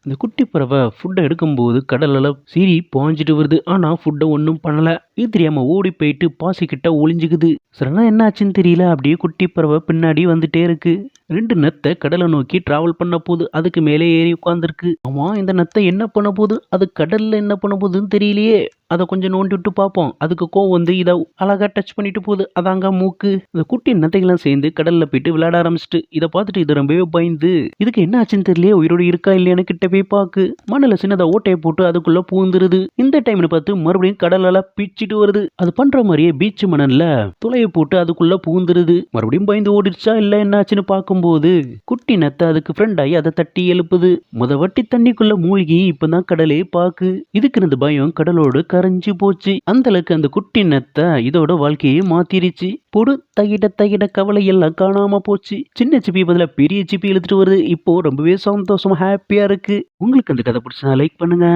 இந்த குட்டி பறவை ஃபுட்டை எடுக்கும்போது கடல்ல சீறி பாஞ்சிட்டு வருது. ஆனா ஃபுட்டை ஒன்றும் பண்ணல. இது தெரியாம ஓடி போயிட்டு பாசிக்கிட்ட ஒளிஞ்சுக்குது. சடனா என்ன ஆச்சுன்னு தெரியல. அப்படியே குட்டி பறவை பின்னாடி வந்துட்டே இருக்கு. 2 நத்தை கடலை நோக்கி டிராவல் பண்ண போது அதுக்கு மேலே ஏறி உட்காந்துருக்கு. ஆமா, இந்த நத்தை என்ன பண்ண போகுது? அது கடல்ல என்ன பண்ண போகுதுன்னு தெரியலையே. அதை கொஞ்சம் நோண்டி விட்டு பார்ப்போம். அதுக்கு கோவம் வந்து இதை அழகா டச் பண்ணிட்டு போகுது. அதாங்க மூக்கு. இந்த குட்டி நத்தைகள்லாம் சேர்ந்து கடல்ல போயிட்டு விளையாட ஆரம்பிச்சிட்டு இதை பார்த்துட்டு இது ரொம்பவே பயந்து இதுக்கு என்ன ஆச்சுன்னு தெரியலையே, உயிரோடு இருக்கா இல்லையான்னு கிட்ட போய் பாக்கு. மண்ணில் சின்னதா ஓட்டையை போட்டு அதுக்குள்ள பூந்துருது. இந்த டைம்னு பார்த்து மறுபடியும் கடலால பிச்சுட்டு வருது. அது பண்ற மாதிரியே பீச் மணல்ல துளையை போட்டு அதுக்குள்ள பூந்துருது. மறுபடியும் பயந்து ஓடிடுச்சா இல்ல என்ன ஆச்சுன்னு பார்க்கும்போது குட்டி நத்தை அதுக்கு ஃப்ரெண்ட் ஆகி அதை தட்டி எழுப்புது. வட்டி தண்ணிக்குள்ள மூழ்கி இப்பதான் கடலே பாக்கு. இதுக்கு இருந்த பயம் கடலோடு கரைஞ்சு போச்சு. அந்த அளவுக்கு அந்த குட்டி நத்தை இதோட வாழ்க்கையை மாத்திருச்சு. பொடு தகிட தகிட கவலை எல்லாம் காணாம போச்சு. சின்ன சிப்பி பதிலா பெரிய சிப்பி இழுத்துட்டு வருது. இப்போ ரொம்பவே சந்தோஷமா ஹாப்பியா இருக்கு. உங்களுக்கு அந்த கதை பிடிச்சா லைக் பண்ணுங்க.